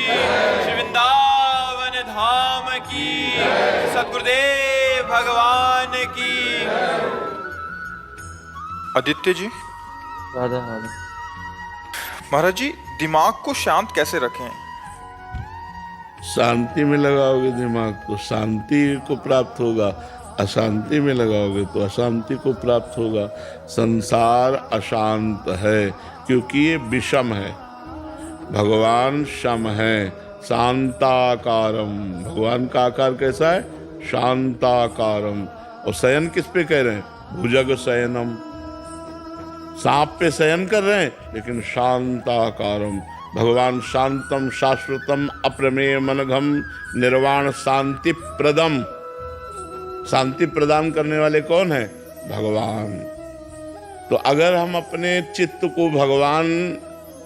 श्री वृंदावन धाम की, सद्गुरुदेव भगवान की। आदित्य जी, राधा राधा। महाराज जी, दिमाग को शांत कैसे रखें? शांति में लगाओगे दिमाग तो शांति को प्राप्त होगा, अशांति में लगाओगे तो अशांति को प्राप्त होगा। संसार अशांत है क्योंकि ये विषम है, भगवान शम है, शांताकारम। भगवान का आकार कैसा है? शांताकारम। और शयन किस पे कह रहे हैं? भुजग शयनम। सांप पे शयन कर रहे हैं, लेकिन शांताकारम। भगवान शांतम शाश्वतम अप्रमेय मनघम निर्वाण शांति प्रदम। शांति प्रदान करने वाले कौन है? भगवान। तो अगर हम अपने चित्त को भगवान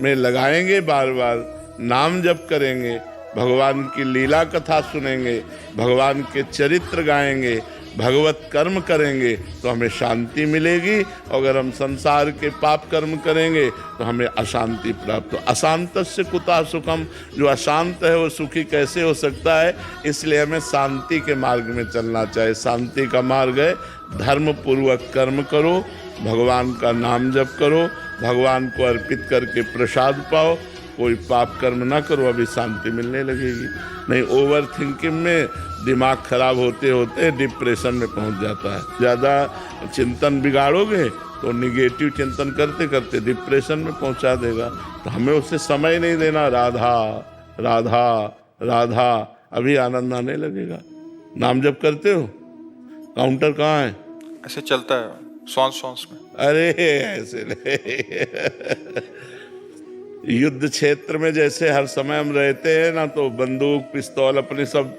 में लगाएंगे, बार बार नाम जप करेंगे, भगवान की लीला कथा सुनेंगे, भगवान के चरित्र गाएंगे, भगवत कर्म करेंगे तो हमें शांति मिलेगी। अगर हम संसार के पाप कर्म करेंगे तो हमें अशांति प्राप्त हो। अशांतस्य कुतः सुखम। जो अशांत है वो सुखी कैसे हो सकता है? इसलिए हमें शांति के मार्ग में चलना चाहिए। शांति का मार्ग है धर्म पूर्वक कर्म करो, भगवान का नाम जप करो, भगवान को अर्पित करके प्रसाद पाओ, कोई पाप कर्म ना करो, अभी शांति मिलने लगेगी। नहीं, ओवर थिंकिंग में दिमाग खराब होते होते डिप्रेशन में पहुंच जाता है। ज़्यादा चिंतन बिगाड़ोगे तो निगेटिव चिंतन करते करते डिप्रेशन में पहुंचा देगा। तो हमें उससे समय नहीं देना। राधा राधा राधा, अभी आनंद आने लगेगा। नाम जप करते हो? काउंटर कहाँ है? ऐसे चलता है, श्वास श्वास में। अरे ऐसे नहीं। युद्ध क्षेत्र में जैसे हर समय हम रहते हैं ना, तो बंदूक पिस्तौल अपने सब,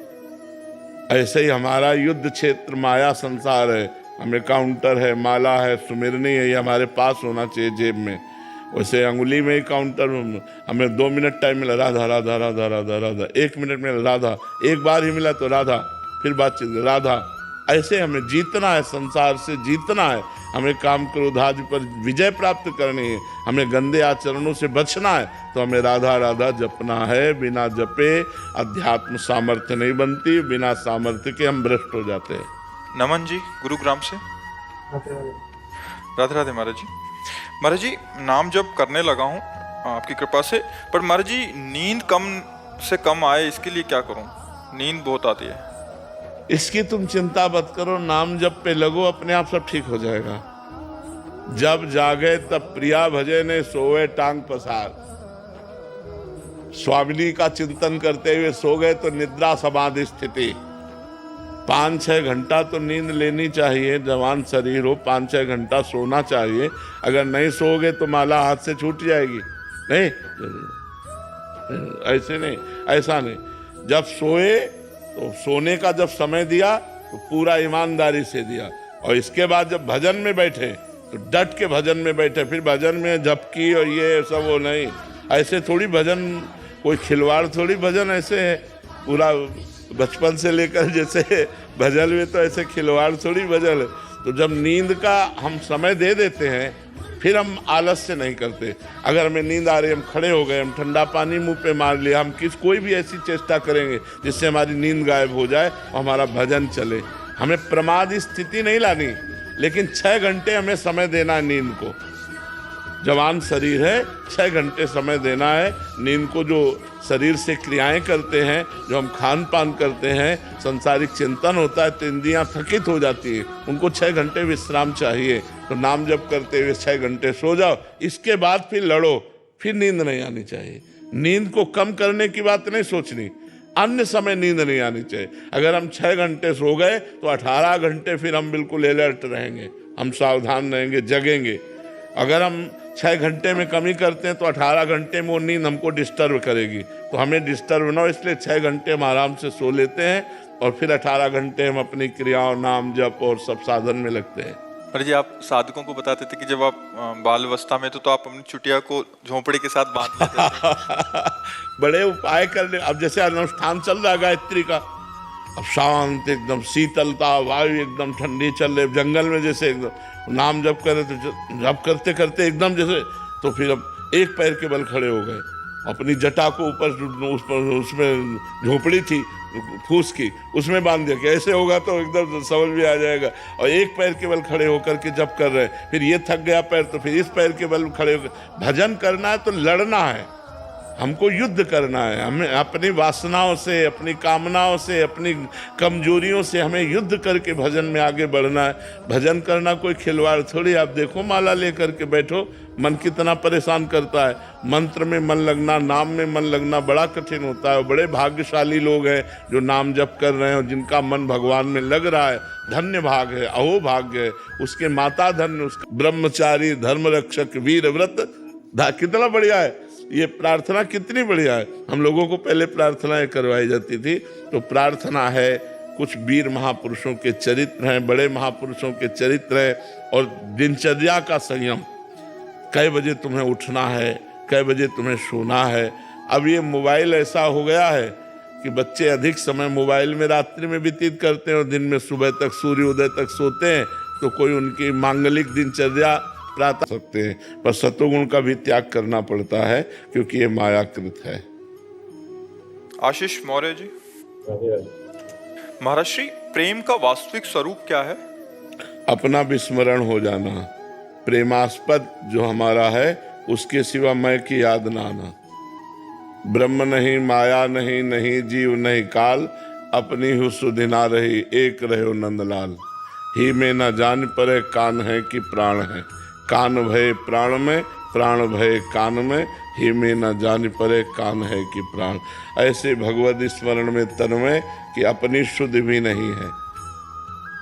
ऐसे ही हमारा युद्ध क्षेत्र माया संसार है। हमें काउंटर है, माला है, सुमिरनी है, ये हमारे पास होना चाहिए जेब में। वैसे अंगुली में ही काउंटर। हमें 2 मिनट टाइम मिला, राधा राधा राधा राधा राधा। 1 मिनट में राधा, एक बार ही मिला तो राधा, फिर बातचीत राधा। ऐसे हमें जीतना है, संसार से जीतना है। हमें काम क्रोधादि पर विजय प्राप्त करनी है, हमें गंदे आचरणों से बचना है, तो हमें राधा राधा जपना है। बिना जपे अध्यात्म सामर्थ्य नहीं बनती, बिना सामर्थ्य के हम भ्रष्ट हो जाते हैं। नमन जी, गुरुग्राम से। राधे राधे महाराज जी। महाराज जी, नाम जप करने लगा हूँ आपकी कृपा से, पर महाराज जी नींद कम से कम आए, इसके लिए क्या करूँ? नींद बहुत आती है। इसकी तुम चिंता मत करो, नाम जप पे लगो, अपने आप सब ठीक हो जाएगा। जब जागे तब प्रिया भजे ने सोए टांग पसार। स्वामिनी का चिंतन करते हुए सो गए तो निद्रा समाधि स्थिति। 5-6 घंटा तो नींद लेनी चाहिए। जवान शरीर हो, 5-6 घंटा सोना चाहिए। अगर नहीं सोओगे तो माला हाथ से छूट जाएगी। नहीं, ऐसे नहीं, ऐसा नहीं। जब सोए तो सोने का जब समय दिया तो पूरा ईमानदारी से दिया, और इसके बाद जब भजन में बैठे तो डट के भजन में बैठे। फिर भजन में जप की और ये सब, वो नहीं। ऐसे थोड़ी भजन, कोई खिलवाड़ थोड़ी भजन ऐसे है। पूरा बचपन से लेकर जैसे भजन में तो ऐसे खिलवाड़ थोड़ी भजन है। तो जब नींद का हम समय दे देते हैं, फिर हम आलस्य नहीं करते। अगर हमें नींद आ रही, हम खड़े हो गए, हम ठंडा पानी मुंह पे मार लिया, हम कोई भी ऐसी चेष्टा करेंगे जिससे हमारी नींद गायब हो जाए और हमारा भजन चले। हमें प्रमाद स्थिति नहीं लानी, लेकिन 6 घंटे हमें समय देना है नींद को। जवान शरीर है, 6 घंटे समय देना है नींद को। जो शरीर से क्रियाएं करते हैं, जो हम खान पान करते हैं, संसारिक चिंतन होता है, तो इंद्रियां थकित हो जाती है, उनको 6 घंटे विश्राम चाहिए। तो नाम जप करते हुए 6 घंटे सो जाओ, इसके बाद फिर लड़ो, फिर नींद नहीं आनी चाहिए। नींद को कम करने की बात नहीं सोचनी, अन्य समय नींद नहीं आनी चाहिए। अगर हम 6 घंटे सो गए तो 18 घंटे फिर हम बिल्कुल अलर्ट रहेंगे, हम सावधान रहेंगे, जगेंगे। अगर हम 6 घंटे में कमी करते हैं तो 18 घंटे में वो नींद हमको डिस्टर्ब करेगी। तो हमें डिस्टर्ब ना हो, इसलिए 6 घंटे हम आराम से सो लेते हैं, और फिर 18 घंटे हम अपनी क्रियाओं, नाम जप और सब साधन में लगते हैं। अरे जी, आप साधकों को बताते थे कि जब आप बाल अवस्था में तो आप अपनी चुटिया को झोंपड़ी के साथ बांध लेते थे। बड़े उपाय करने। अब जैसे अनुष्ठान चल रहा है गायत्री का, अब शांत एकदम, शीतलता, वायु एकदम ठंडी चल रही, जंगल में जैसे एकदम नाम जप करे तो जप करते करते एकदम जैसे, तो फिर अब एक पैर के बल खड़े हो गए, अपनी जटा को ऊपर उसमें झोपड़ी थी फूस की, उसमें बांध दिया कि ऐसे होगा तो एकदम समझ में आ जाएगा। और एक पैर के बल खड़े होकर के जब कर रहे हैं, फिर ये थक गया पैर तो फिर इस पैर के बल खड़े होकर। भजन करना है तो लड़ना है, हमको युद्ध करना है। हमें अपनी वासनाओं से, अपनी कामनाओं से, अपनी कमजोरियों से हमें युद्ध करके भजन में आगे बढ़ना है। भजन करना कोई खिलवाड़ थोड़ी। आप देखो माला लेकर के बैठो, मन कितना परेशान करता है। मंत्र में मन लगना, नाम में मन लगना बड़ा कठिन होता है। बड़े भाग्यशाली लोग हैं जो नाम जप कर रहे हैं और जिनका मन भगवान में लग रहा है। धन्य भाग है, अहो भाग्य है उसके। माता धन्य उसका। ब्रह्मचारी, धर्म रक्षक, वीर व्रत, कितना बढ़िया है ये प्रार्थना, कितनी बढ़िया है। हम लोगों को पहले प्रार्थनाएं करवाई जाती थी। तो प्रार्थना है, कुछ वीर महापुरुषों के चरित्र हैं, बड़े महापुरुषों के चरित्र हैं, और दिनचर्या का संयम। कै बजे तुम्हें उठना है, कै बजे तुम्हें सोना है। अब ये मोबाइल ऐसा हो गया है कि बच्चे अधिक समय मोबाइल में रात्रि में व्यतीत करते हैं और दिन में सुबह तक सूर्योदय तक सोते हैं। तो कोई उनकी मांगलिक दिनचर्या प्राप्त सकते हैं, पर सतोगुण का भी त्याग करना पड़ता है क्योंकि ये मायाकृत है। आशीष मौर्य जी, महाराज श्री, प्रेम का वास्तविक स्वरूप क्या है? अपना विस्मरण हो जाना, प्रेमास्पद जो हमारा है उसके सिवा मैं की याद ना आना। ब्रह्म नहीं, माया नहीं, नहीं जीव नहीं काल, अपनी ही सुधि ना रही, एक रहे नंदलाल। ही में न जान परे कान है कि प्राण है, कान भय प्राण में, प्राण भय कान में, ही में न जान परे कान है कि प्राण। ऐसे भगवत स्मरण में तन्मय कि अपनी शुद्ध भी नहीं है।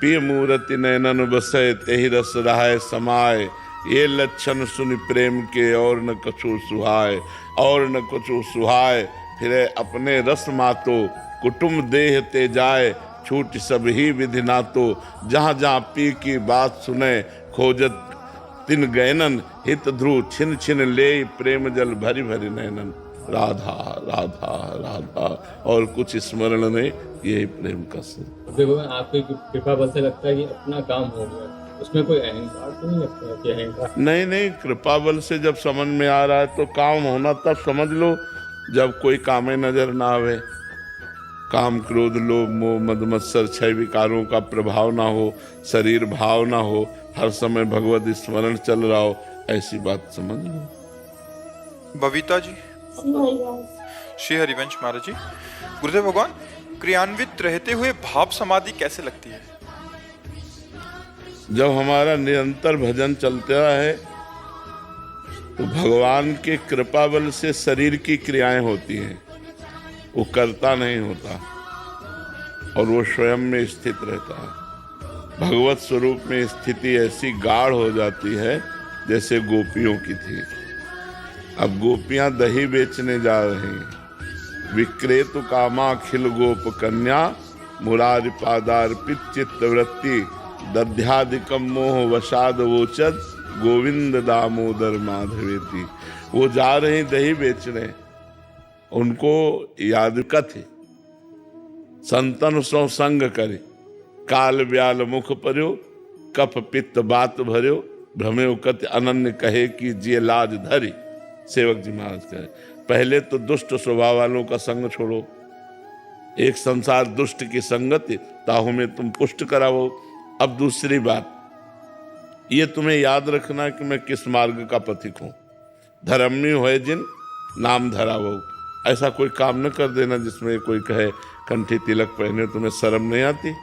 पिय मूर्ति नैनन बसे, तेहि रस रहाय समाय, ये लक्षण सुन प्रेम के और न कछु सुहाय, और न कछु सुहाय। फिर अपने रस मातो, कुटुम्ब देह ते जाए, छूट सब ही विधि नातो। जहाँ जहाँ पी की बात सुने, खोजत तिन गैनन, हित ध्रुव छिन छिन ले, प्रेम जल भरी भरी नैनन। राधा राधा राधा, और कुछ स्मरण नहीं, यही प्रेम का सिर। देखो आपकी कृपा बल से लगता है कि अपना काम हो गया, उसमें कोई अहंकार तो नहीं लगता है कि अहंकार? नहीं नहीं, कृपा बल से जब समझ में आ रहा है तो काम होना तब समझ लो जब कोई कामे नजर ना आवे। काम, क्रोध, लोभ, मोह, मद मत्सर, छह विकारों का प्रभाव ना हो, शरीर भाव ना हो, हर समय भगवत स्मरण चल रहा हो, ऐसी बात समझ लो। बबीता जी, श्री हरिवंश महाराज जी, गुरुदेव भगवान, क्रियान्वित रहते हुए भाव समाधि कैसे लगती है? जब हमारा निरंतर भजन चलता है तो भगवान के कृपा बल से शरीर की क्रियाएं होती हैं, वो करता नहीं होता और वो स्वयं में स्थित रहता है। भगवत स्वरूप में स्थिति ऐसी गाढ़ हो जाती है जैसे गोपियों की थी। अब गोपियां दही बेचने जा रही हैं। विक्रेतु कामा खिल गोप कन्या, मुरारि पादार्पित चित्त वृत्ति, दध्यादिकम मोह वशाद वोचद, गोविंद दामोदर माधवेति। वो जा रही दही बेचने, उनको याद कथि संतन सो संग करे, काल ब्याल मुख पर्यो, कफ पित्त बात भर्यो, भ्रमेव कति अनन्य कहे कि जिय लाज धरी। सेवक जी महाराज कहे, पहले तो दुष्ट स्वभाव वालों का संग छोड़ो। एक संसार दुष्ट की संगति, ताहू में तुम पुष्ट कराओ। अब दूसरी बात, ये तुम्हें याद रखना कि मैं किस मार्ग का पथिक हूँ। धर्मी होए जिन नाम धरावो। ऐसा कोई काम न कर देना जिसमें कोई कहे कंठी तिलक पहने तुम्हें शर्म नहीं आती।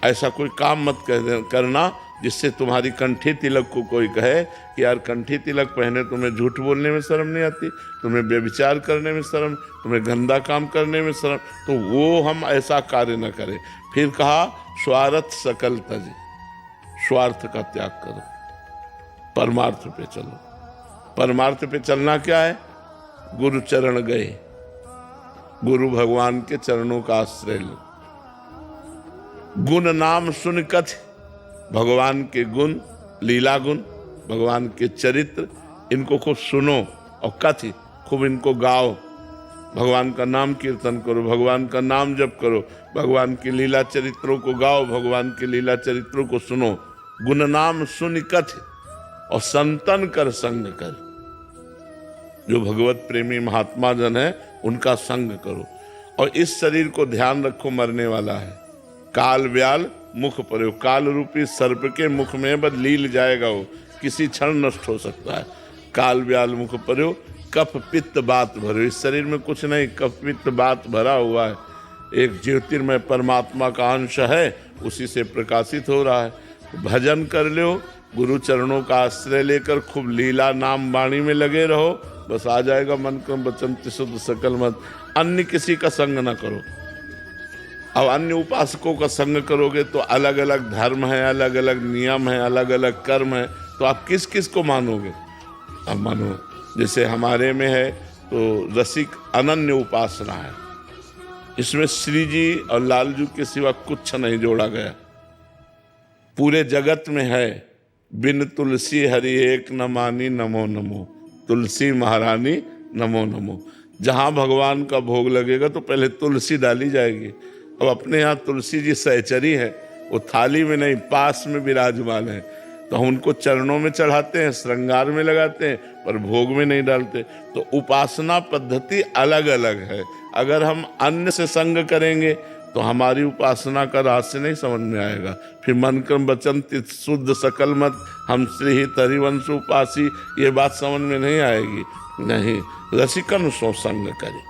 ऐसा कोई काम मत करना जिससे तुम्हारी कंठी तिलक को कोई कहे कि यार कंठी तिलक पहने तुम्हें झूठ बोलने में शर्म नहीं आती, तुम्हें व्यभिचार करने में शर्म, तुम्हें गंदा काम करने में शर्म। तो वो हम ऐसा कार्य न करें। फिर कहा स्वार्थ सकल तज, स्वार्थ का त्याग करो, परमार्थ पे चलो। परमार्थ पे चलना क्या है? गुरु चरण गए, गुरु भगवान के चरणों का आश्रय लो। गुण नाम सुन कथ, भगवान के गुण, लीला गुण, भगवान के चरित्र, इनको खूब सुनो और कथ खूब इनको गाओ। भगवान का नाम कीर्तन करो, भगवान का नाम जप करो, भगवान की लीला चरित्रों को गाओ, भगवान की लीला चरित्रों को सुनो। गुण नाम सुन कथ और संतन कर संग कर। जो भगवत प्रेमी महात्मा जन है उनका संग करो। और इस शरीर को ध्यान रखो, मरने वाला है। काल व्याल मुख पर्यो, काल रूपी सर्प के मुख में बद लील जाएगा, वो किसी क्षण नष्ट हो सकता है। काल व्याल मुख पर्यो, कफ पित्त बात भरो। इस शरीर में कुछ नहीं, कफ पित्त बात भरा हुआ है। एक ज्योतिर्मय परमात्मा का अंश है, उसी से प्रकाशित हो रहा है। भजन कर लो, गुरु चरणों का आश्रय लेकर खूब लीला नाम वाणी में लगे रहो, बस आ जाएगा मन क्रम वचन शुद्ध सकल मत। अन्य किसी का संग ना करो। अब अन्य उपासकों का संग करोगे तो अलग अलग धर्म है, अलग अलग नियम है, अलग अलग कर्म है, तो आप किस किस को मानोगे? अब मानो जैसे हमारे में है तो रसिक अनन्य उपासना है, इसमें श्री जी और लालजू के सिवा कुछ नहीं जोड़ा गया। पूरे जगत में है बिन तुलसी हरि एक न मानी नमो नमो, तुलसी महारानी नमो नमो। जहाँ भगवान का भोग लगेगा तो पहले तुलसी डाली जाएगी। अब अपने यहाँ तुलसी जी सहचरी है, वो थाली में नहीं पास में विराजमान है, तो हम उनको चरणों में चढ़ाते हैं, श्रृंगार में लगाते हैं, पर भोग में नहीं डालते। तो उपासना पद्धति अलग अलग है। अगर हम अन्य से संग करेंगे तो हमारी उपासना का रहस्य नहीं समझ में आएगा। फिर मन क्रम वचन चित्त शुद्ध सकल मत, हम श्री ही तरिवंश उपासी, ये बात समझ में नहीं आएगी। नहीं, रसिकन सो संग करे।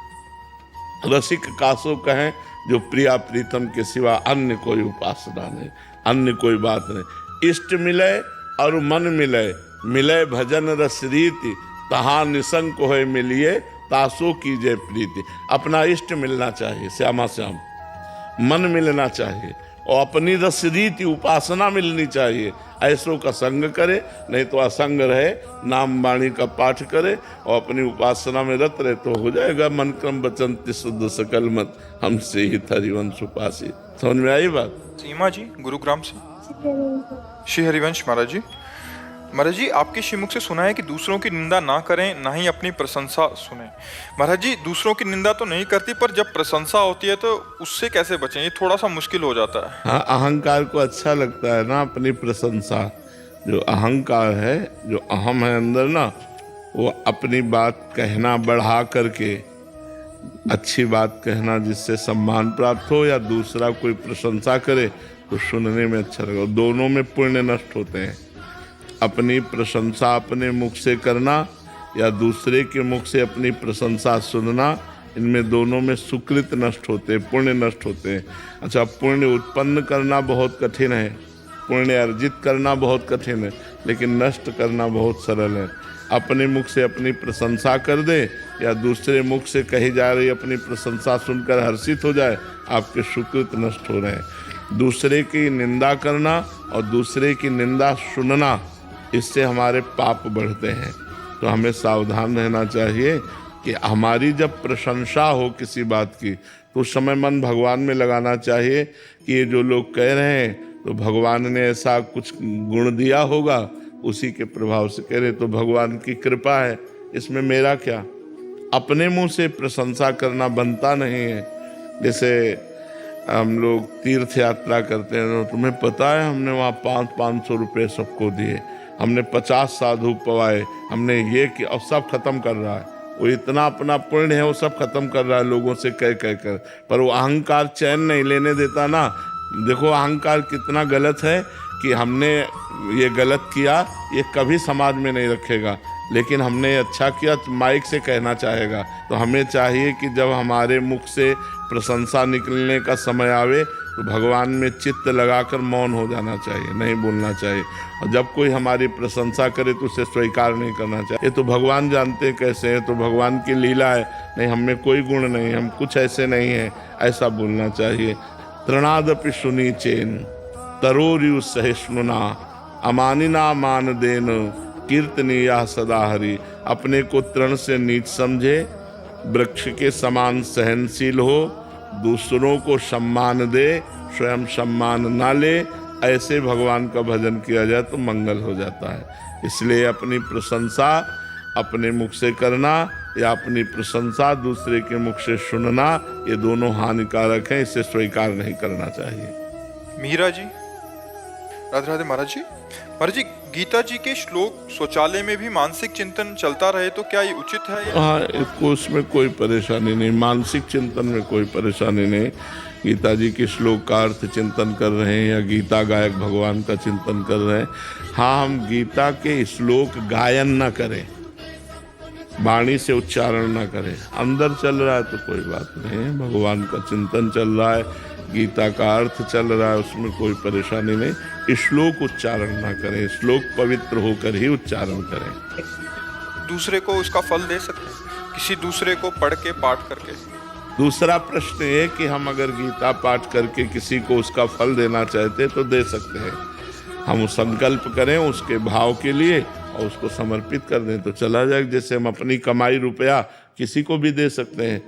रसिक कासो कहें जो प्रिया प्रीतम के सिवा अन्य कोई उपासना नहीं, अन्य कोई बात नहीं। इष्ट मिले और मन मिले, मिले भजन रस रीति, तहाँ निसंग को है मिलिए, तासो कीजिए प्रीति। अपना इष्ट मिलना चाहिए, श्यामा श्याम मन मिलना चाहिए, और अपनी रस रीति उपासना मिलनी चाहिए। ऐसों का संग करे, नहीं तो असंग रहे, नाम वाणी का पाठ करे और अपनी उपासना में रत रहे, तो हो जाएगा मन क्रम वचन शुद्ध सकल मत, हमसे ही हरिवंश उपासी। समझ में आई बात? सीमा जी गुरुग्राम से। श्री हरिवंश महाराज जी, महाराज जी आपके श्रीमुख से सुना है कि दूसरों की निंदा ना करें, ना ही अपनी प्रशंसा सुने। महाराज जी दूसरों की निंदा तो नहीं करती, पर जब प्रशंसा होती है तो उससे कैसे बचें? ये थोड़ा सा मुश्किल हो जाता है। हाँ, अहंकार को अच्छा लगता है ना अपनी प्रशंसा। जो अहंकार है, जो अहम है अंदर ना, वो अपनी बात कहना बढ़ा करके, अच्छी बात कहना जिससे सम्मान प्राप्त हो, या दूसरा कोई प्रशंसा करे तो सुनने में अच्छा लगे। दोनों में पुण्य नष्ट होते हैं। अपनी प्रशंसा अपने मुख से करना या दूसरे के मुख से अपनी प्रशंसा सुनना, इनमें दोनों में सुकृत नष्ट होते हैं, पुण्य नष्ट होते हैं। अच्छा, पुण्य उत्पन्न करना बहुत कठिन है, पुण्य अर्जित करना बहुत कठिन है, लेकिन नष्ट करना बहुत सरल है। अपने मुख से अपनी प्रशंसा कर दे या दूसरे मुख से कही जा रही अपनी प्रशंसा सुनकर हर्षित हो जाए, आपके सुकृत नष्ट हो रहे हैं। दूसरे की निंदा करना और दूसरे की निंदा सुनना, इससे हमारे पाप बढ़ते हैं। तो हमें सावधान रहना चाहिए कि हमारी जब प्रशंसा हो किसी बात की, तो उस समय मन भगवान में लगाना चाहिए कि ये जो लोग कह रहे हैं तो भगवान ने ऐसा कुछ गुण दिया होगा, उसी के प्रभाव से कह रहे, तो भगवान की कृपा है, इसमें मेरा क्या। अपने मुंह से प्रशंसा करना बनता नहीं है। जैसे हम लोग तीर्थ यात्रा करते हैं, तो तुम्हें पता है हमने वहाँ 500 रुपये सबको दिए, हमने 50 साधु पवाए, हमने ये किया, और सब खत्म कर रहा है। वो इतना अपना पुण्य है, वो सब खत्म कर रहा है लोगों से कह कर, पर वो अहंकार चैन नहीं लेने देता ना। देखो अहंकार कितना गलत है कि हमने ये गलत किया, ये कभी समाज में नहीं रखेगा, लेकिन हमने अच्छा किया तो माइक से कहना चाहेगा। तो हमें चाहिए कि जब हमारे मुख से प्रशंसा निकलने का समय आवे तो भगवान में चित्त लगाकर मौन हो जाना चाहिए, नहीं बोलना चाहिए। और जब कोई हमारी प्रशंसा करे तो उसे स्वीकार नहीं करना चाहिए। ये तो भगवान जानते हैं कैसे है, तो भगवान की लीला है, नहीं हम में कोई गुण नहीं, हम कुछ ऐसे नहीं हैं, ऐसा बोलना चाहिए। तृणादपि सुनी चेन तरोरियु सहिष्णुना, अमानिना मान देन कीर्तनीया सदा हरि। अपने को तृण से नीच समझे, वृक्ष के समान सहनशील हो, दूसरों को सम्मान दे, स्वयं सम्मान ना ले, ऐसे भगवान का भजन किया जाए तो मंगल हो जाता है। इसलिए अपनी प्रशंसा अपने मुख से करना या अपनी प्रशंसा दूसरे के मुख से सुनना, ये दोनों हानिकारक हैं, इसे स्वीकार नहीं करना चाहिए। मीरा जी, राधे राधे महाराज जी गीता जी के श्लोक शौचालय में भी मानसिक चिंतन चलता रहे तो क्या ये उचित है? हाँ, इसको उसमें कोई परेशानी नहीं, मानसिक चिंतन में कोई परेशानी नहीं। गीता जी के श्लोक का अर्थ चिंतन कर रहे हैं या गीता गायक भगवान का चिंतन कर रहे हैं। हाँ, हम गीता के श्लोक गायन ना करें, वाणी से उच्चारण ना करें, अंदर चल रहा है तो कोई बात नहीं है, भगवान का चिंतन चल रहा है, गीता का अर्थ चल रहा है, उसमें कोई परेशानी नहीं। श्लोक उच्चारण ना करें, श्लोक पवित्र होकर ही उच्चारण करें। दूसरे को उसका फल दे सकते हैं, किसी दूसरे को पढ़ के पाठ करके? दूसरा प्रश्न ये कि हम अगर गीता पाठ करके किसी को उसका फल देना चाहते तो दे सकते हैं। हम संकल्प करें उसके भाव के लिए और उसको समर्पित कर दें तो चला जाए। जैसे हम अपनी कमाई रुपया किसी को भी दे सकते हैं,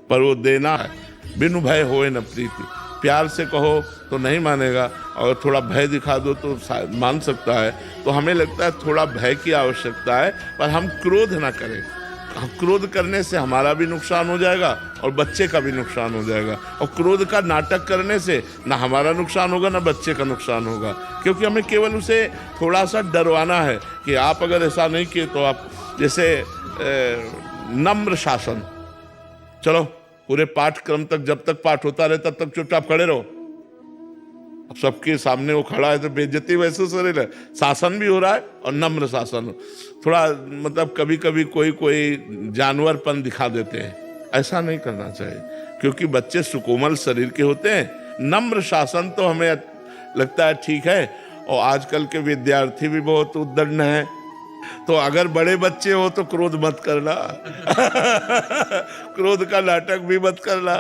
पर वो देना है बिनु भय होए न प्रीति। प्यार से कहो तो नहीं मानेगा और थोड़ा भय दिखा दो तो मान सकता है। तो हमें लगता है थोड़ा भय की आवश्यकता है, पर हम क्रोध ना करें। क्रोध करने से हमारा भी नुकसान हो जाएगा और बच्चे का भी नुकसान हो जाएगा, और क्रोध का नाटक करने से ना हमारा नुकसान होगा ना बच्चे का नुकसान होगा, क्योंकि हमें केवल उसे थोड़ा सा डरवाना है कि आप अगर ऐसा नहीं किए तो आप, जैसे नम्र शासन। चलो पूरे पाठक्रम तक जब तक पाठ होता रहे तब तक चुपचाप खड़े रहो। अब सबके सामने वो खड़ा है तो बेइज्जती महसूस हो रही है, शासन भी हो रहा है और नम्र शासन। थोड़ा मतलब कभी कभी कोई जानवरपन दिखा देते हैं, ऐसा नहीं करना चाहिए, क्योंकि बच्चे सुकोमल शरीर के होते हैं। नम्र शासन तो हमें लगता है ठीक है, और आजकल के विद्यार्थी भी बहुत उद्दंड हैं, तो अगर बड़े बच्चे हो तो क्रोध मत करना क्रोध का नाटक भी मत करना,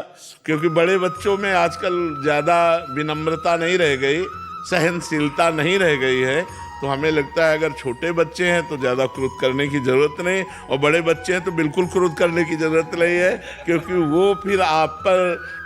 क्योंकि बड़े बच्चों में आजकल ज़्यादा विनम्रता नहीं रह गई, सहनशीलता नहीं रह गई है। तो हमें लगता है अगर छोटे बच्चे हैं तो ज़्यादा क्रोध करने की ज़रूरत नहीं, और बड़े बच्चे हैं तो बिल्कुल क्रोध करने की ज़रूरत नहीं है, क्योंकि वो फिर आप पर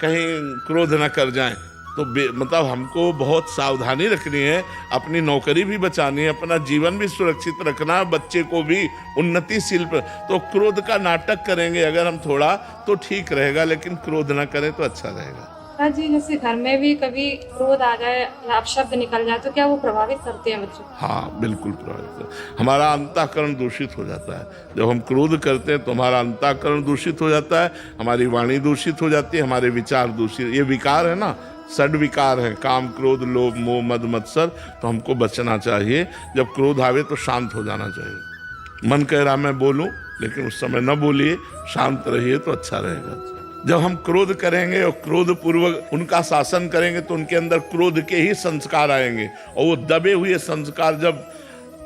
कहीं क्रोध ना कर जाएं। तो मतलब हमको बहुत सावधानी रखनी है, अपनी नौकरी भी बचानी है, अपना जीवन भी सुरक्षित रखना है, बच्चे को भी उन्नतिशील पर। तो क्रोध का नाटक करेंगे अगर हम थोड़ा तो ठीक रहेगा, लेकिन क्रोध ना करें तो अच्छा रहेगा। जी जैसे घर में भी कभी क्रोध आ जाए या अपशब्द निकल जाए तो क्या वो प्रभावित करते हैं बच्चों? हाँ बिल्कुल प्रभावित करते। हमारा अंतःकरण दूषित हो जाता है। जब हम क्रोध करते हैं तो हमारा अंतःकरण दूषित हो जाता है, हमारी वाणी दूषित हो जाती है, हमारे विचार दूषित। ये विकार है ना, षड विकार है, काम क्रोध लोभ मोह मद मत्सर। तो हमको बचना चाहिए। जब क्रोध आवे तो शांत हो जाना चाहिए। मन कह रहा मैं बोलूं, लेकिन उस समय न बोलिए, शांत रहिए तो अच्छा रहेगा। जब हम क्रोध करेंगे और क्रोध पूर्वक उनका शासन करेंगे तो उनके अंदर क्रोध के ही संस्कार आएंगे, और वो दबे हुए संस्कार जब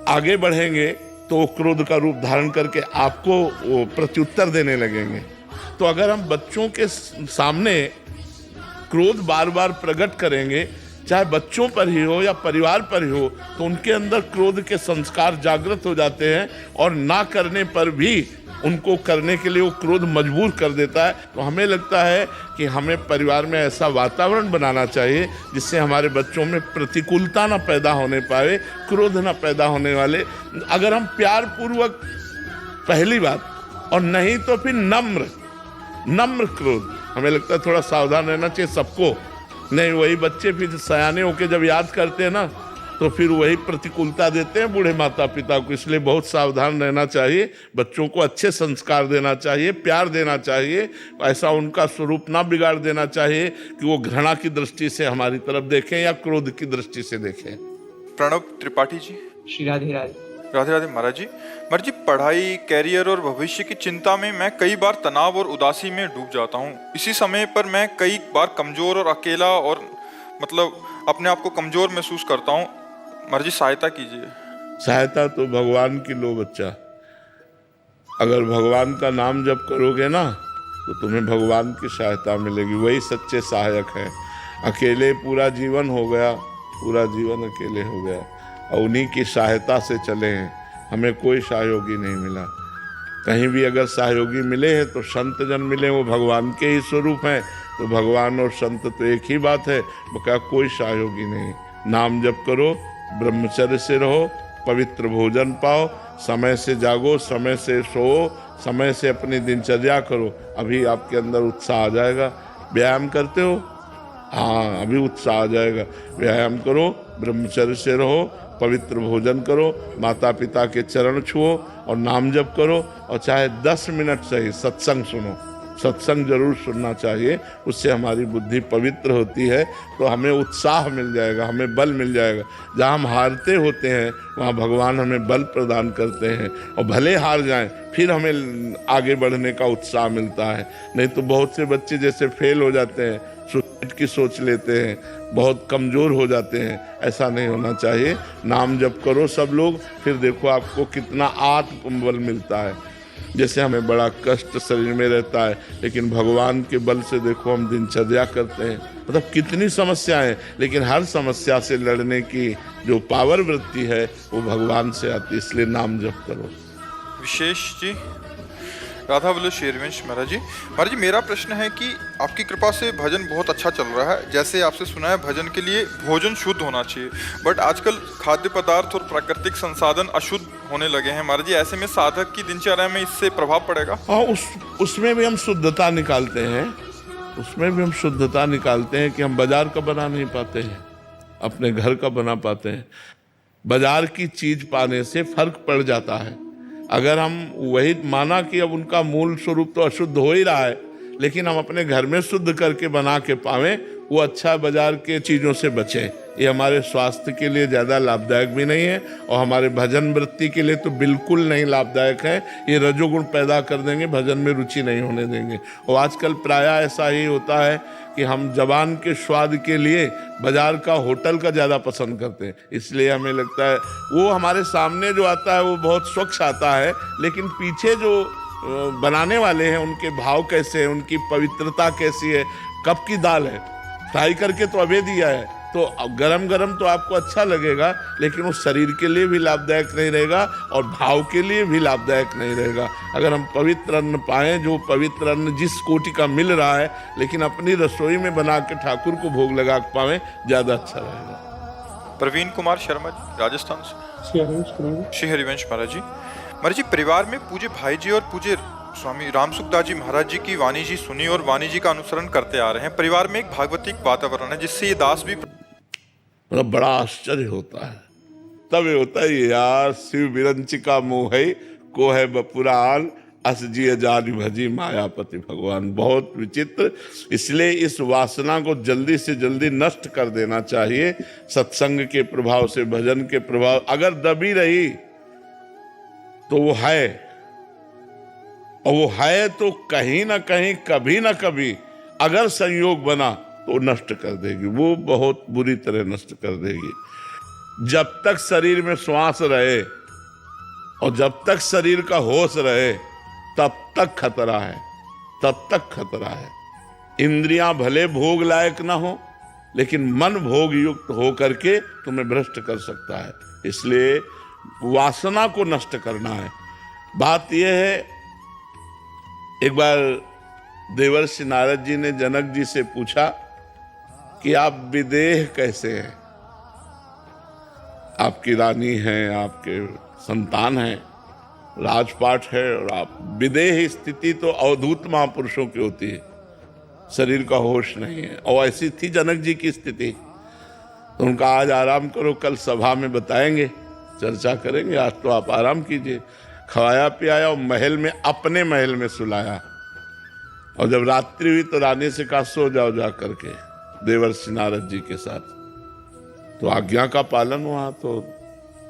आगे बढ़ेंगे तो वो क्रोध का रूप धारण करके आपको वो प्रत्युत्तर देने लगेंगे। तो अगर हम बच्चों के सामने क्रोध बार बार प्रकट करेंगे, चाहे बच्चों पर ही हो या परिवार पर ही हो, तो उनके अंदर क्रोध के संस्कार जागृत हो जाते हैं, और ना करने पर भी उनको करने के लिए वो क्रोध मजबूर कर देता है। तो हमें लगता है कि हमें परिवार में ऐसा वातावरण बनाना चाहिए जिससे हमारे बच्चों में प्रतिकूलता ना पैदा होने पाए, क्रोध ना पैदा होने वाले। अगर हम प्यार पूर्वक, पहली बात, और नहीं तो फिर नम्र क्रोध। हमें लगता है थोड़ा सावधान रहना चाहिए सबको। नहीं, वही बच्चे फिर सयाने होके जब याद करते हैं ना तो फिर वही प्रतिकूलता देते हैं बूढ़े माता पिता को। इसलिए बहुत सावधान रहना चाहिए, बच्चों को अच्छे संस्कार देना चाहिए, प्यार देना चाहिए, ऐसा उनका स्वरूप ना बिगाड़ देना चाहिए कि वो घृणा की दृष्टि से हमारी तरफ देखें या क्रोध की दृष्टि से देखें। प्रणव त्रिपाठी जी। श्री राधे राधे। राधे राधे महाराज जी, पढ़ाई, कैरियर और भविष्य की चिंता में मैं कई बार तनाव और उदासी में डूब जाता हूँ। इसी समय पर मैं कई बार कमजोर और अकेला और मतलब अपने आप को कमजोर महसूस करता हूँ। महाराज जी सहायता कीजिए। सहायता तो भगवान की लो बच्चा। अगर भगवान का नाम जप करोगे ना तो तुम्हें भगवान की सहायता मिलेगी, वही सच्चे सहायक हैं। अकेले पूरा जीवन हो गया, पूरा जीवन अकेले हो गया, और उन्हीं की सहायता से चले हैं। हमें कोई सहयोगी नहीं मिला। कहीं भी अगर सहयोगी मिले हैं तो संत जन मिले, वो भगवान के ही स्वरूप हैं। तो भगवान और संत तो एक ही बात है, बका कोई सहयोगी नहीं। नाम जप करो, ब्रह्मचर्य से रहो, पवित्र भोजन पाओ, समय से जागो, समय से सो, समय से अपनी दिनचर्या करो, अभी आपके अंदर उत्साह आ जाएगा। व्यायाम करते हो, हाँ, अभी उत्साह आ जाएगा। व्यायाम करो, ब्रह्मचर्य से रहो, पवित्र भोजन करो, माता पिता के चरण छुओ और नाम जप करो, और चाहे 10 मिनट सही सत्संग सुनो। सत्संग जरूर सुनना चाहिए, उससे हमारी बुद्धि पवित्र होती है, तो हमें उत्साह मिल जाएगा, हमें बल मिल जाएगा। जहाँ हम हारते होते हैं वहाँ भगवान हमें बल प्रदान करते हैं, और भले हार जाएं फिर हमें आगे बढ़ने का उत्साह मिलता है। नहीं तो बहुत से बच्चे जैसे फेल हो जाते हैं, सुसाइड की सोच लेते हैं, बहुत कमज़ोर हो जाते हैं। ऐसा नहीं होना चाहिए। नाम जप करो सब लोग, फिर देखो आपको कितना आत्मबल मिलता है। जैसे हमें बड़ा कष्ट शरीर में रहता है, लेकिन भगवान के बल से देखो हम दिनचर्या करते हैं। मतलब कितनी समस्याएं, लेकिन हर समस्या से लड़ने की जो पावर वृत्ति है वो भगवान से आती है। इसलिए नाम जप करो। विशेष जी, राधा वल्लभ शेरवंश महाराज जी। महाराज जी, मेरा प्रश्न है कि आपकी कृपा से भजन बहुत अच्छा चल रहा है। जैसे आपसे सुना है भजन के लिए भोजन शुद्ध होना चाहिए, बट आजकल खाद्य पदार्थ और प्राकृतिक संसाधन अशुद्ध होने लगे हैं। महाराज जी, ऐसे में साधक की दिनचर्या में इससे प्रभाव पड़ेगा? हाँ, उसमें भी हम शुद्धता निकालते हैं। उसमें भी हम शुद्धता निकालते हैं कि हम बाजार का बना नहीं पाते हैं, अपने घर का बना पाते हैं। बाजार की चीज पाने से फर्क पड़ जाता है। अगर हम वही माना कि अब उनका मूल स्वरूप तो अशुद्ध हो ही रहा है, लेकिन हम अपने घर में शुद्ध करके बना के पावें, वो अच्छा बाजार के चीज़ों से बचें। ये हमारे स्वास्थ्य के लिए ज़्यादा लाभदायक भी नहीं है, और हमारे भजन वृत्ति के लिए तो बिल्कुल नहीं लाभदायक है। ये रजोगुण पैदा कर देंगे, भजन में रुचि नहीं होने देंगे। और आजकल प्रायः ऐसा ही होता है कि हम जबान के स्वाद के लिए बाजार का, होटल का ज़्यादा पसंद करते हैं। इसलिए हमें लगता है वो हमारे सामने जो आता है वो बहुत स्वच्छ आता है, लेकिन पीछे जो बनाने वाले हैं उनके भाव कैसे हैं, उनकी पवित्रता कैसी है, कब की दाल है, फ्राई करके तो अभी दिया है, तो गरम गरम तो आपको अच्छा लगेगा, लेकिन वो शरीर के लिए भी लाभदायक नहीं रहेगा और भाव के लिए भी लाभदायक नहीं रहेगा। अगर हम पवित्र अन्न पाएं, जो पवित्र अन्न जिस कोटि का मिल रहा है, लेकिन अपनी रसोई में बना के ठाकुर को भोग लगा पाएं, ज़्यादा अच्छा रहेगा। प्रवीण कुमार शर्मा जी, राजस्थान से। श्री हरिवंश महाराज जी। महाराज जी, परिवार में पूज्य भाई जी और पूज्य स्वामी रामसुखदास जी महाराज जी की वाणी जी सुनी और वाणी जी का अनुसरण करते आ रहे हैं। परिवार में एक भागवतिक वातावरण है, जिससे ये दास भी मतलब बड़ा आश्चर्य होता है। तब ये होता है यार, शिव विरंचिका मोह है को है बपुरान, अस जी जान भजी मायापति भगवान। बहुत विचित्र। इसलिए इस वासना को जल्दी से जल्दी नष्ट कर देना चाहिए। सत्संग के प्रभाव से, भजन के प्रभाव, अगर दबी रही तो वो है, और वो है तो कहीं ना कहीं, कभी ना कभी अगर संयोग बना तो नष्ट कर देगी। वो बहुत बुरी तरह नष्ट कर देगी। जब तक शरीर में श्वास रहे और जब तक शरीर का होश रहे, तब तक खतरा है, तब तक खतरा है। इंद्रियां भले भोग लायक ना हो, लेकिन मन भोग युक्त हो करके तुम्हें भ्रष्ट कर सकता है। इसलिए वासना को नष्ट करना है। बात यह है, एक बार देवर्षि नारद जी ने जनक जी से पूछा कि आप विदेह कैसे हैं? आपकी रानी हैं, आपके संतान हैं, राजपाट है, और आप विदेह स्थिति तो अवधूत महापुरुषों की होती है, शरीर का होश नहीं है। और ऐसी थी जनक जी की स्थिति। तो उनका आज आराम करो, कल सभा में बताएंगे, चर्चा करेंगे। आज तो आप आराम कीजिए। खवाया पियाया और महल में, अपने महल में सुलाया, और जब रात्रि हुई तो रानी से कहा सो जाओ जा करके देवर्षि नारद जी के साथ। तो आज्ञा का पालन हुआ, तो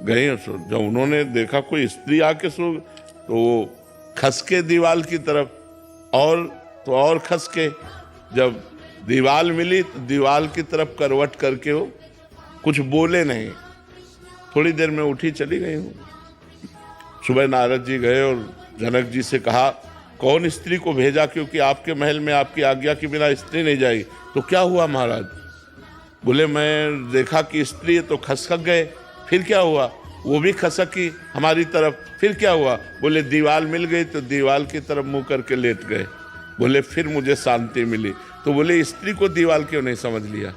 गए। जब उन्होंने देखा कोई स्त्री आके सो, तो वो खसके दीवाल की तरफ, और तो और खसके। जब दीवाल मिली तो दीवाल की तरफ करवट करके वो कुछ बोले नहीं। थोड़ी देर में उठी चली गई हूँ। सुबह नारद जी गए और जनक जी से कहा कौन स्त्री को भेजा, क्योंकि आपके महल में आपकी आज्ञा के बिना स्त्री नहीं जाएगी। तो क्या हुआ महाराज? बोले मैं देखा कि स्त्री है तो खसक गए। फिर क्या हुआ? वो भी खसकी हमारी तरफ। फिर क्या हुआ? बोले दीवाल मिल गई तो दीवाल की तरफ मुंह करके लेट गए। बोले फिर मुझे शांति मिली। तो बोले स्त्री को दीवाल क्यों नहीं समझ लिया?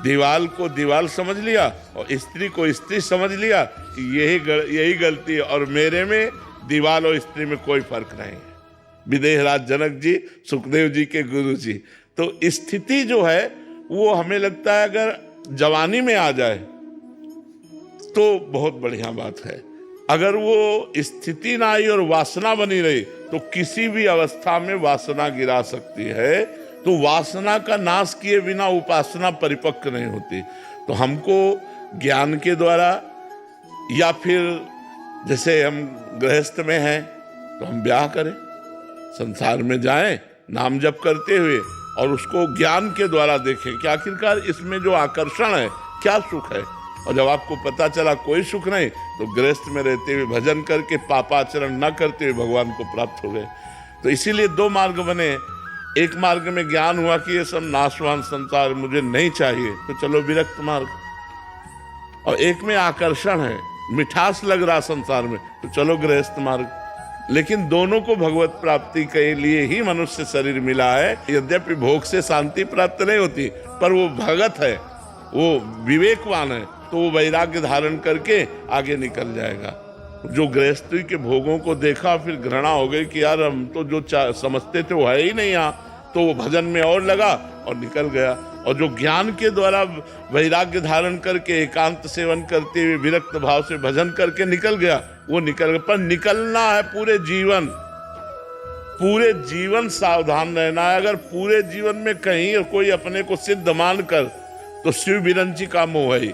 दीवाल को दीवाल समझ लिया और स्त्री को स्त्री समझ लिया। यही गलती है, और मेरे में दीवाल और स्त्री में कोई फर्क नहीं है। विदेहराज जनक जी, सुखदेव जी के गुरु जी। तो स्थिति जो है वो हमें लगता है अगर जवानी में आ जाए तो बहुत बढ़िया बात है। अगर वो स्थिति ना आई और वासना बनी रही तो किसी भी अवस्था में वासना गिरा सकती है। तो वासना का नाश किए बिना उपासना परिपक्व नहीं होती। तो हमको ज्ञान के द्वारा या फिर जैसे हम गृहस्थ में हैं तो हम ब्याह करें, संसार में जाएं नाम जप करते हुए और उसको ज्ञान के द्वारा देखें कि आखिरकार इसमें जो आकर्षण है क्या सुख है। और जब आपको पता चला कोई सुख नहीं तो गृहस्थ में रहते हुए भजन करके पापाचरण न करते हुए भगवान को प्राप्त हो गए। तो इसीलिए दो मार्ग बने। एक मार्ग में ज्ञान हुआ कि ये सब नाशवान संसार मुझे नहीं चाहिए तो चलो विरक्त मार्ग, और एक में आकर्षण है, मिठास लग रहा संसार में तो चलो गृहस्थ मार्ग। लेकिन दोनों को भगवत प्राप्ति के लिए ही मनुष्य शरीर मिला है। यद्यपि भोग से शांति प्राप्त नहीं होती पर वो भगत है, वो विवेकवान है तो वो वैराग्य धारण करके आगे निकल जाएगा। जो गृहस्थी के भोगों को देखा फिर घृणा हो गई कि यार हम तो जो समझते थे वो है ही नहीं यहाँ, तो वो भजन में और लगा और निकल गया। और जो ज्ञान के द्वारा वैराग्य धारण करके एकांत सेवन करते हुए विरक्त भाव से भजन करके निकल गया, वो निकल गया। पर निकलना है पूरे जीवन सावधान रहना है। अगर पूरे जीवन में कहीं कोई अपने को सिद्ध मान कर तो शिव विरंची का मोह है।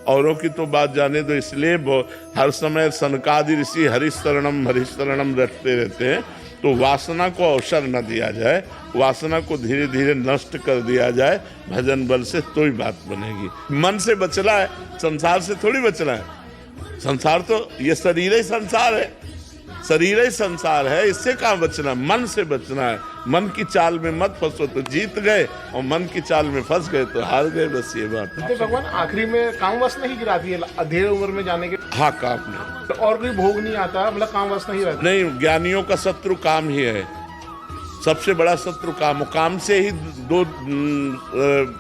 औरों की तो बात जाने दो, इसलिए हर समय सनकादि ऋषि हरिशरणम रटते रहते हैं। तो वासना को अवसर न दिया जाए, वासना को धीरे धीरे नष्ट कर दिया जाए भजन बल से, तो ही बात बनेगी। मन से बचना है, संसार से थोड़ी बचना है। संसार तो ये शरीर ही संसार है, शरीर ही संसार है, इससे कहाँ बचना, मन से बचना है। मन की चाल में मत फंसो तो जीत गए, और मन की चाल में फंस गए तो हार गए। बस ये बात है। तो भगवान आखिरी में काम वासना ही गिराती है अधेड़ उम्र में जाने के। हाँ, काम नहीं तो और कोई भोग नहीं आता, मतलब काम वासना ही रहता नहीं। ज्ञानियों का शत्रु काम ही है, सबसे बड़ा शत्रु काम। काम से ही दो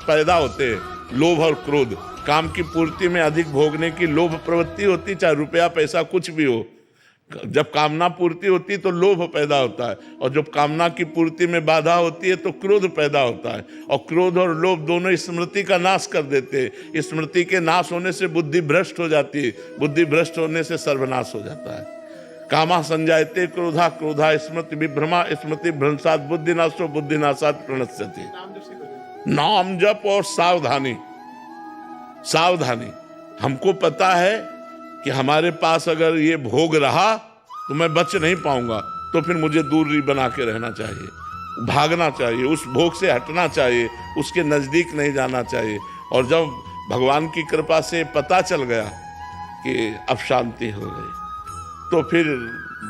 पैदा होते हैं, लोभ और क्रोध। काम की पूर्ति में अधिक भोगने की लोभ प्रवृत्ति होती, चाहे रुपया पैसा कुछ भी हो। जब कामना पूर्ति होती तो लोभ पैदा होता है, और जब कामना की पूर्ति में बाधा होती है तो क्रोध पैदा होता है। और क्रोध और लोभ दोनों स्मृति का नाश कर देते हैं। स्मृति के नाश होने से बुद्धि भ्रष्ट हो जाती है, बुद्धि भ्रष्ट होने से सर्वनाश हो जाता है। कामा संजायते क्रोधा, क्रोधा स्मृति विभ्रमा, स्मृति भ्रंशात बुद्धिनाशो, बुद्धिनाशात प्रणश्यति। नाम जप और सावधानी। सावधानी, हमको पता है कि हमारे पास अगर ये भोग रहा तो मैं बच नहीं पाऊंगा, तो फिर मुझे दूरी बना के रहना चाहिए, भागना चाहिए, उस भोग से हटना चाहिए, उसके नज़दीक नहीं जाना चाहिए। और जब भगवान की कृपा से पता चल गया कि अब शांति हो गई तो फिर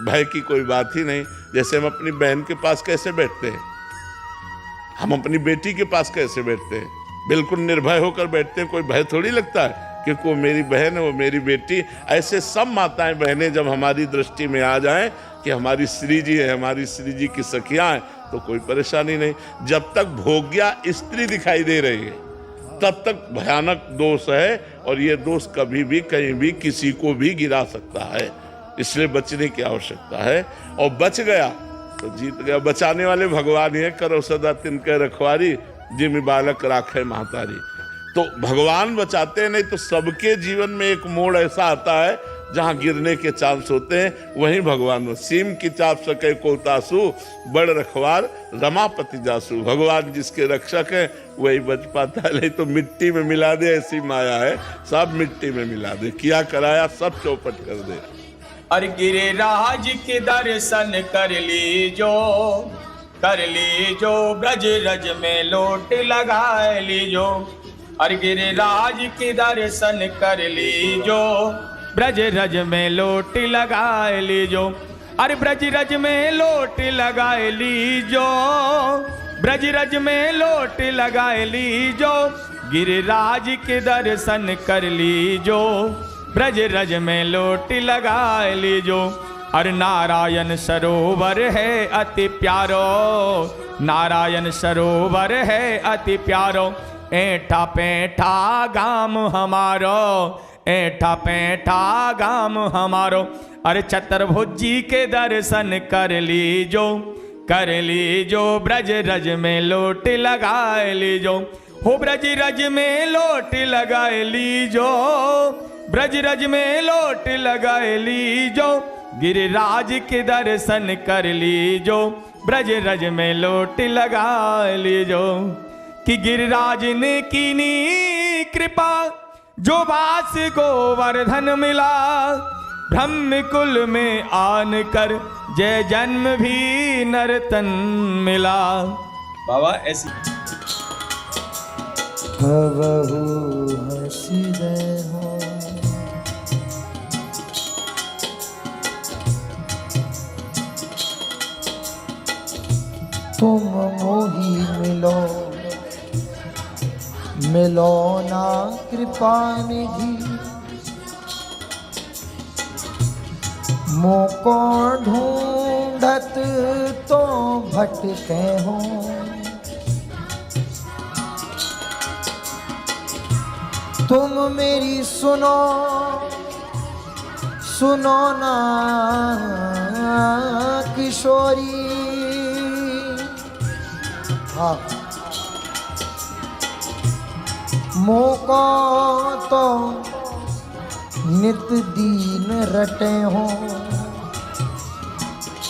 भय की कोई बात ही नहीं। जैसे हम अपनी बहन के पास कैसे बैठते हैं, हम अपनी बेटी के पास कैसे बैठते हैं, बिल्कुल निर्भय होकर बैठते हैं। कोई भय थोड़ी लगता है क्योंकि वो मेरी बहन है, वो मेरी बेटी। ऐसे सब माताएं बहनें जब हमारी दृष्टि में आ जाएं कि हमारी श्री जी है, हमारी श्री जी की सखियां हैं, तो कोई परेशानी नहीं। जब तक भोग्या स्त्री दिखाई दे रही है तब तक भयानक दोष है, और ये दोष कभी भी कहीं भी किसी को भी गिरा सकता है। इसलिए बचने की आवश्यकता है, और बच गया तो जीत गया। बचाने वाले भगवान ही है, करो सदा तिनके रखवारी, जिम बालक राखे महतारी। तो भगवान बचाते हैं, नहीं तो सबके जीवन में एक मोड़ ऐसा आता है जहां गिरने के चांस होते हैं, वहीं भगवान। सीम की चाप सके कोतासु, बड़ रखवार रमापति जासु। भगवान जिसके रक्षक है वही बच पाता है, नहीं तो मिट्टी में मिला दे ऐसी माया है, सब मिट्टी में मिला दे, किया कराया सब चौपट कर दे। अरे गिरिराज के दर्शन कर लीजो, ब्रज रज में लोट लगा लीजो। अरे गिरिराज के दर्शन कर लीजो, ब्रज रज में लोट लगा लीजो। अरे ब्रज रज में लोट लगा लीजो, ब्रज रज में लोट लगा लीजो। गिरिराज के दर्शन कर लीजो, ब्रज रज में लोट लगा लीजो। अरे नारायण सरोवर है अति प्यारो, नारायण सरोवर है अति प्यारो। ऐठा पैठा गाम हमारो, ऐठा पैठा गाम हमारो। अरे चतुर्भुज जी के दर्शन कर लीजो, कर लीजो, ब्रज रज में लोट लगाए लीजो, हो ब्रज रज में लोट लगाए लीजो, ब्रज रज में लोट लगाए लीजो, गिरिराज के दर्शन कर लीजो, ब्रज रज में लोट लगाए लीजो। कि गिरिराज ने कीनी कृपा, जो वास गोवर्धन मिला, ब्रह्म कुल में आन कर जय जन्म भी नर्तन मिला। बाबा ऐसी हवहु हसिदय हो, तुम मोही मिलो, मिलो ना कृपा निधि, मोको ढूंढत तो भटके हो, तुम मेरी सुनो, सुनो ना किशोरी। हाँ, मोको तो नित दीन रटे हो,